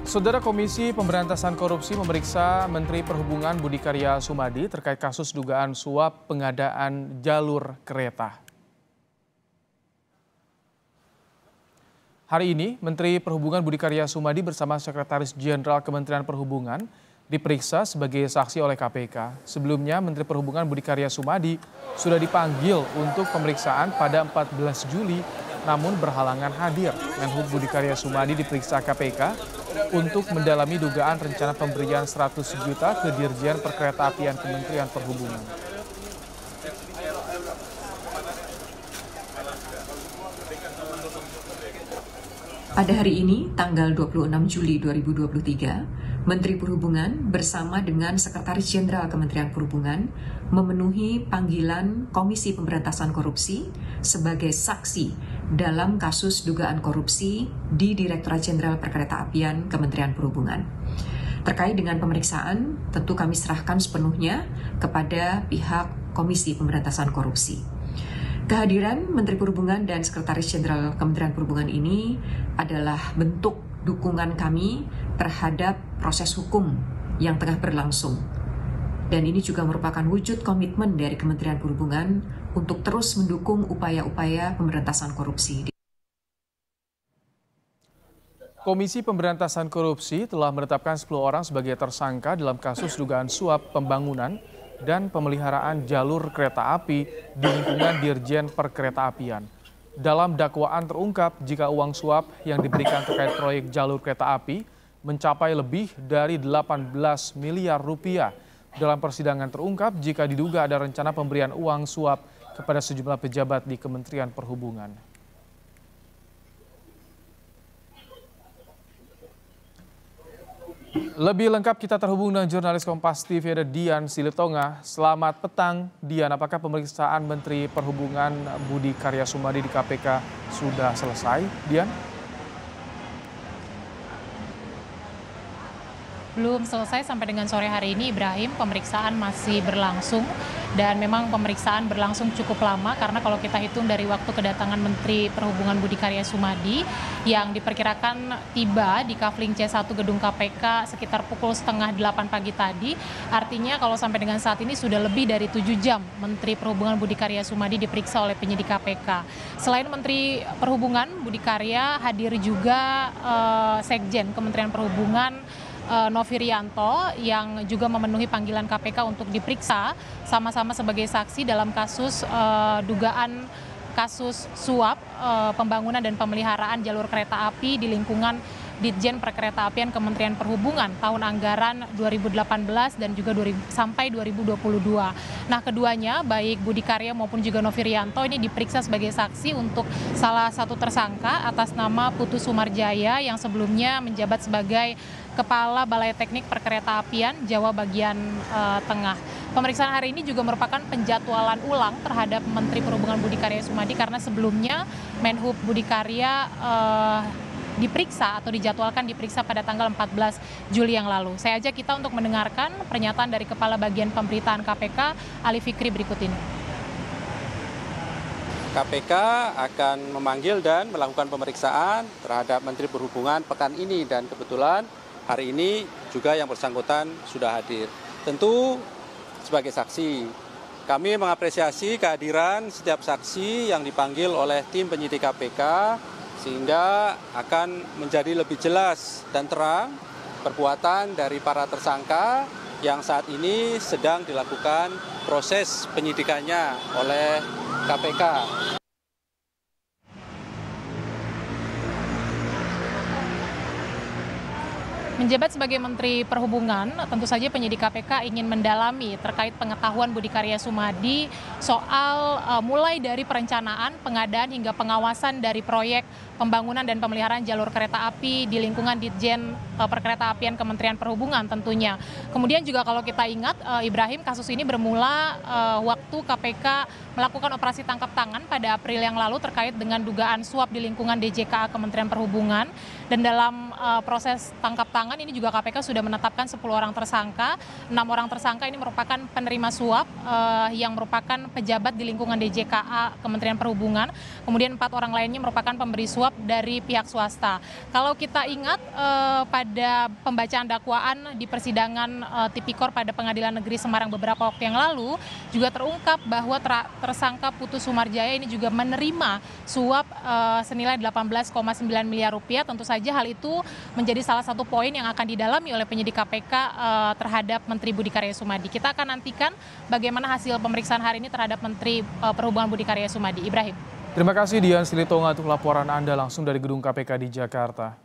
Saudara Komisi Pemberantasan Korupsi memeriksa Menteri Perhubungan Budi Karya Sumadi terkait kasus dugaan suap pengadaan jalur kereta. Hari ini, Menteri Perhubungan Budi Karya Sumadi bersama Sekretaris Jenderal Kementerian Perhubungan diperiksa sebagai saksi oleh KPK. Sebelumnya, Menteri Perhubungan Budi Karya Sumadi sudah dipanggil untuk pemeriksaan pada 14 Juli, namun berhalangan hadir. Menhub Budi Karya Sumadi diperiksa KPK untuk mendalami dugaan rencana pemberian 100 juta ke Dirjen Perkeretaapian Kementerian Perhubungan. Pada hari ini, tanggal 26 Juli 2023, Menteri Perhubungan bersama dengan Sekretaris Jenderal Kementerian Perhubungan memenuhi panggilan Komisi Pemberantasan Korupsi sebagai saksi dalam kasus dugaan korupsi di Direktorat Jenderal Perkeretaapian Kementerian Perhubungan. Terkait dengan pemeriksaan, tentu kami serahkan sepenuhnya kepada pihak Komisi Pemberantasan Korupsi. Kehadiran Menteri Perhubungan dan Sekretaris Jenderal Kementerian Perhubungan ini adalah bentuk dukungan kami terhadap proses hukum yang tengah berlangsung. Dan ini juga merupakan wujud komitmen dari Kementerian Perhubungan untuk terus mendukung upaya-upaya pemberantasan korupsi. Komisi Pemberantasan Korupsi telah menetapkan 10 orang sebagai tersangka dalam kasus dugaan suap pembangunan dan pemeliharaan jalur kereta api di lingkungan Dirjen Perkeretaapian. Dalam dakwaan terungkap jika uang suap yang diberikan terkait proyek jalur kereta api mencapai lebih dari 18 miliar rupiah. Dalam persidangan terungkap jika diduga ada rencana pemberian uang suap kepada sejumlah pejabat di Kementerian Perhubungan. Lebih lengkap kita terhubung dengan jurnalis Kompas TV ada Dian Silitonga. Selamat petang, Dian. Apakah pemeriksaan Menteri Perhubungan Budi Karya Sumadi di KPK sudah selesai, Dian? Belum selesai sampai dengan sore hari ini, Ibrahim. Pemeriksaan masih berlangsung dan memang pemeriksaan berlangsung cukup lama karena kalau kita hitung dari waktu kedatangan Menteri Perhubungan Budi Karya Sumadi yang diperkirakan tiba di Kafling C1 gedung KPK sekitar pukul 7:30 pagi tadi, artinya kalau sampai dengan saat ini sudah lebih dari 7 jam Menteri Perhubungan Budi Karya Sumadi diperiksa oleh penyidik KPK. Selain Menteri Perhubungan Budi Karya, hadir juga Sekjen Kementerian Perhubungan Novi Rianto yang juga memenuhi panggilan KPK untuk diperiksa sama-sama sebagai saksi dalam kasus dugaan kasus suap pembangunan dan pemeliharaan jalur kereta api di lingkungan Ditjen Perkeretaapian Kementerian Perhubungan tahun anggaran 2018 dan juga sampai 2022. Nah, keduanya baik Budi Karya maupun juga Novi Rianto ini diperiksa sebagai saksi untuk salah satu tersangka atas nama Putu Sumarjaya yang sebelumnya menjabat sebagai Kepala Balai Teknik Perkeretaapian Jawa bagian Tengah. Pemeriksaan hari ini juga merupakan penjadwalan ulang terhadap Menteri Perhubungan Budi Karya Sumadi karena sebelumnya Menhub Budi Karya diperiksa atau dijadwalkan diperiksa pada tanggal 14 Juli yang lalu. Saya ajak kita untuk mendengarkan pernyataan dari Kepala Bagian Pemberitaan KPK, Ali Fikri berikut ini. KPK akan memanggil dan melakukan pemeriksaan terhadap Menteri Perhubungan pekan ini dan kebetulan hari ini juga yang bersangkutan sudah hadir. Tentu sebagai saksi, kami mengapresiasi kehadiran setiap saksi yang dipanggil oleh tim penyidik KPK sehingga akan menjadi lebih jelas dan terang perbuatan dari para tersangka yang saat ini sedang dilakukan proses penyidikannya oleh KPK. Menjabat sebagai Menteri Perhubungan, tentu saja penyidik KPK ingin mendalami terkait pengetahuan Budi Karya Sumadi soal mulai dari perencanaan, pengadaan hingga pengawasan dari proyek pembangunan dan pemeliharaan jalur kereta api di lingkungan Ditjen Perkeretaapian Kementerian Perhubungan tentunya. Kemudian juga kalau kita ingat, Ibrahim, kasus ini bermula waktu KPK melakukan operasi tangkap tangan pada April yang lalu terkait dengan dugaan suap di lingkungan DJKA Kementerian Perhubungan. Dan dalam proses tangkap tangan belakangan ini juga KPK sudah menetapkan 10 orang tersangka. 6 orang tersangka ini merupakan penerima suap yang merupakan pejabat di lingkungan DJKA Kementerian Perhubungan. Kemudian 4 orang lainnya merupakan pemberi suap dari pihak swasta. Kalau kita ingat pada pembacaan dakwaan di persidangan Tipikor pada Pengadilan Negeri Semarang beberapa waktu yang lalu juga terungkap bahwa tersangka Putu Sumarjaya ini juga menerima suap senilai 18,9 miliar rupiah. Tentu saja hal itu menjadi salah satu poin yang akan didalami oleh penyidik KPK terhadap Menteri Budi Karya Sumadi. Kita akan nantikan bagaimana hasil pemeriksaan hari ini terhadap Menteri Perhubungan Budi Karya Sumadi. Ibrahim. Terima kasih Dian Silitonga untuk laporan Anda langsung dari gedung KPK di Jakarta.